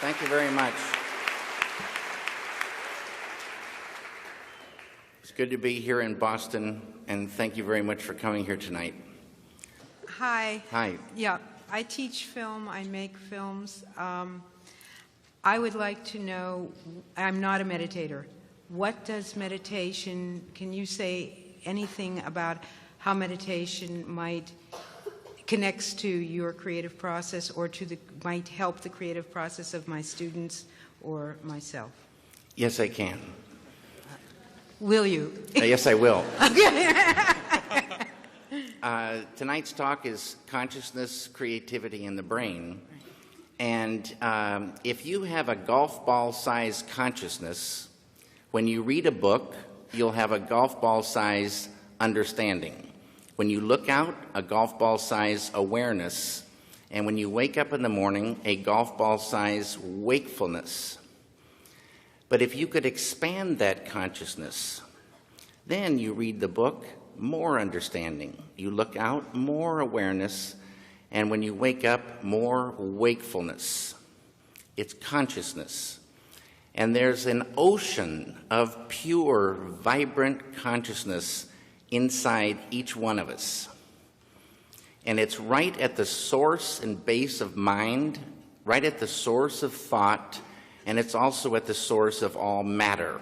Thank you very much. It's good to be here in Boston, and thank you very much for coming here tonight. Hi. Hi. Yeah, I teach film, I make films. I would like to know, I'm not a meditator. What does meditation, can you say anything about how meditation might connects to your creative process or might help the creative process of my students or myself? Yes, I can. Will you? Yes, I will. Tonight's talk is consciousness, creativity, and the brain. And if you have a golf ball-sized consciousness, when you read a book, you'll have a golf ball-sized understanding. When you look out, a golf ball-sized awareness. And when you wake up in the morning, a golf ball-sized wakefulness. But if you could expand that consciousness, then you read the book, more understanding. You look out, more awareness. And when you wake up, more wakefulness. It's consciousness. And there's an ocean of pure, vibrant consciousness inside each one of us. And it's right at the source and base of mind, right at the source of thought, and it's also at the source of all matter.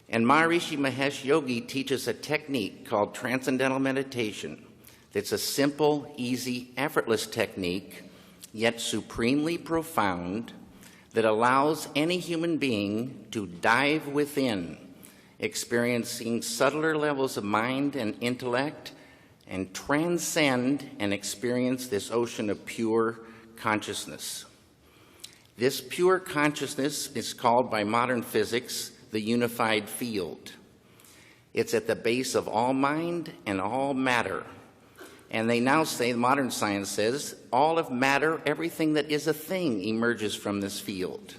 And Maharishi Mahesh Yogi teaches a technique called Transcendental Meditation. It's a simple, easy, effortless technique, yet supremely profound, that allows any human being to dive within, experiencing subtler levels of mind and intellect, and transcend and experience this ocean of pure consciousness. This pure consciousness is called by modern physics the unified field. It's at the base of all mind and all matter. And they now say, modern science says, all of matter, everything that is a thing, emerges from this field.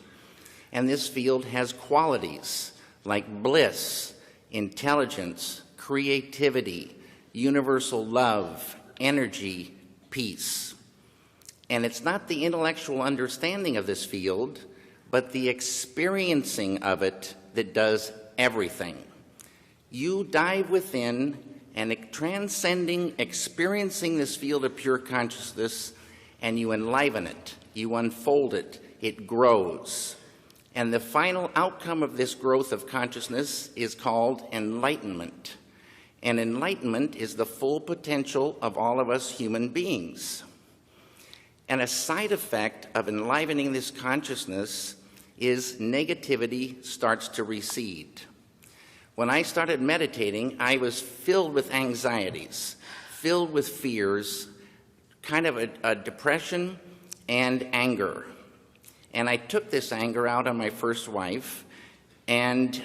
And this field has qualities like bliss, intelligence, creativity, universal love, energy, peace. And it's not the intellectual understanding of this field, but the experiencing of it that does everything. You dive within and transcending, experiencing this field of pure consciousness, and you enliven it, you unfold it, it grows. And the final outcome of this growth of consciousness is called enlightenment. And enlightenment is the full potential of all of us human beings. And a side effect of enlivening this consciousness is negativity starts to recede. When I started meditating, I was filled with anxieties, filled with fears, kind of a depression and anger. And I took this anger out on my first wife, and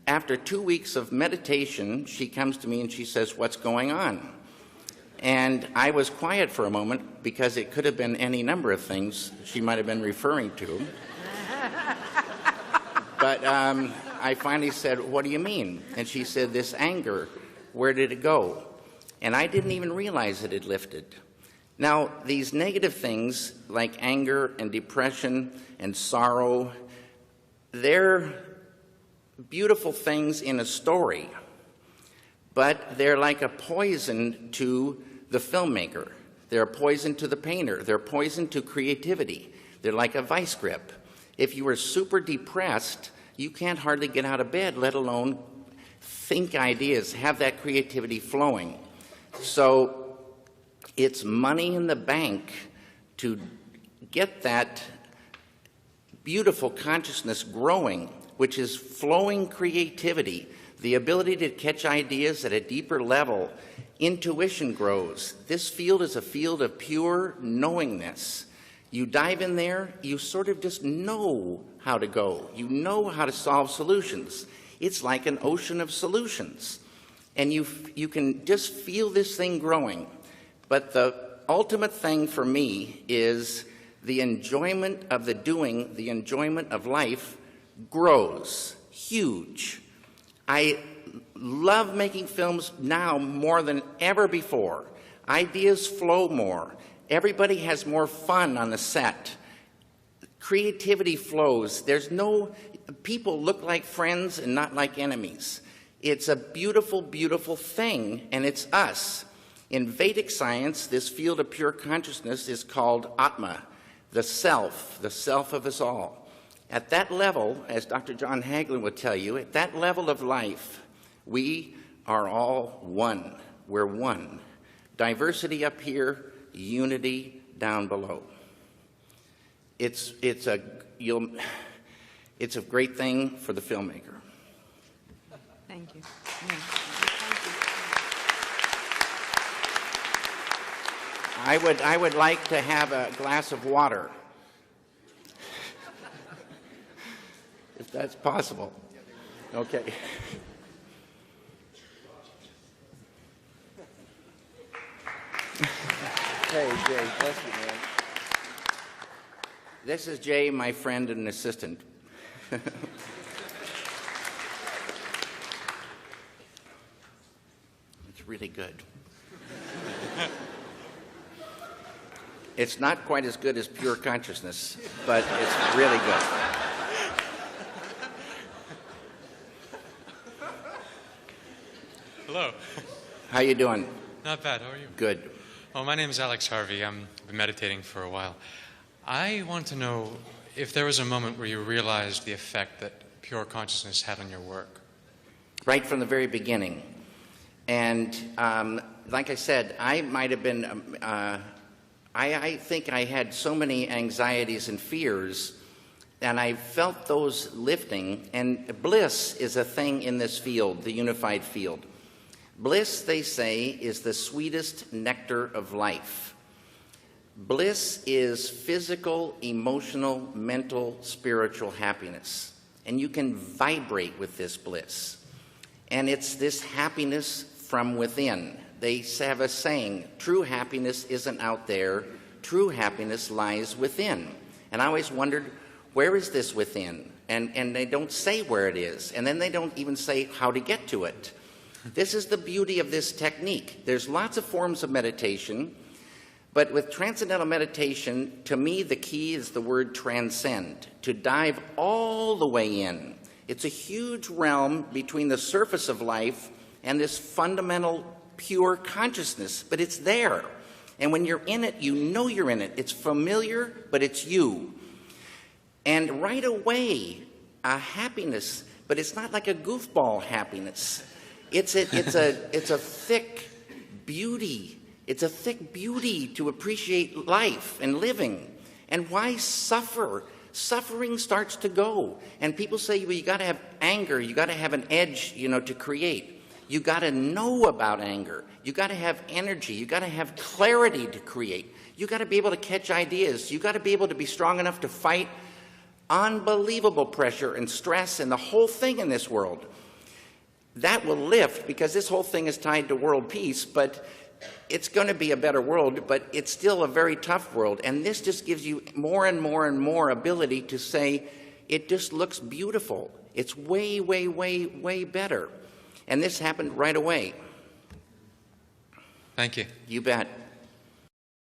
after 2 weeks of meditation, she comes to me and she says, "What's going on?" And I was quiet for a moment because it could have been any number of things she might have been referring to. But I finally said, "What do you mean?" And she said, "This anger, where did it go?" And I didn't even realize it had lifted. Now, these negative things like anger and depression and sorrow, they're beautiful things in a story, but they're like a poison to the filmmaker. They're a poison to the painter. They're a poison to creativity. They're like a vice grip. If you are super depressed, you can't hardly get out of bed, let alone think ideas, have that creativity flowing. So it's money in the bank to get that beautiful consciousness growing, which is flowing creativity, the ability to catch ideas at a deeper level. Intuition grows. This field is a field of pure knowingness. You dive in there, you sort of just know how to go. You know how to solve solutions. It's like an ocean of solutions. And you can just feel this thing growing. But the ultimate thing for me is the enjoyment of the doing, the enjoyment of life grows huge. I love making films now more than ever before. Ideas flow more. Everybody has more fun on the set. Creativity flows. There's no, people look like friends and not like enemies. It's a beautiful, beautiful thing, and it's us. In Vedic science, this field of pure consciousness is called Atma, the self of us all. At that level, as Dr. John Hagelin would tell you, at that level of life, we are all one. We're one. Diversity up here, unity down below. It's a great thing for the filmmaker. Thank you. I would like to have a glass of water, if that's possible. Okay. Hey, Jay, bless you, man. This is Jay, my friend and assistant. It's really good. It's not quite as good as pure consciousness, but it's really good. Hello. How you doing? Not bad. How are you? Good. Oh, my name is Alex Harvey. I've been meditating for a while. I want to know if there was a moment where you realized the effect that pure consciousness had on your work. Right from the very beginning. And like I said, I might have been, I think I had so many anxieties and fears, and I felt those lifting. And bliss is a thing in this field, the unified field. Bliss, they say, is the sweetest nectar of life. Bliss is physical, emotional, mental, spiritual happiness. And you can vibrate with this bliss. And it's this happiness from within. They have a saying, true happiness isn't out there, true happiness lies within. And I always wondered, where is this within? And they don't say where it is. And then they don't even say how to get to it. This is the beauty of this technique. There's lots of forms of meditation, but with transcendental meditation, to me, the key is the word transcend, to dive all the way in. It's a huge realm between the surface of life and this fundamental pure consciousness, but it's there. And when you're in it, you know you're in it. It's familiar, but it's you. And right away, a happiness, but it's not like a goofball happiness. It's a thick beauty. It's a thick beauty to appreciate life and living. And why suffer? Suffering starts to go. And people say, well, you got to have anger. You got to have an edge, to create. You got to know about anger. You got to have energy. You got to have clarity to create. You got to be able to catch ideas. You got to be able to be strong enough to fight unbelievable pressure and stress and the whole thing in this world. That will lift, because this whole thing is tied to world peace, but it's going to be a better world, but it's still a very tough world. And this just gives you more and more and more ability to say, it just looks beautiful. It's way, way, way, way better. And this happened right away. Thank you. You bet.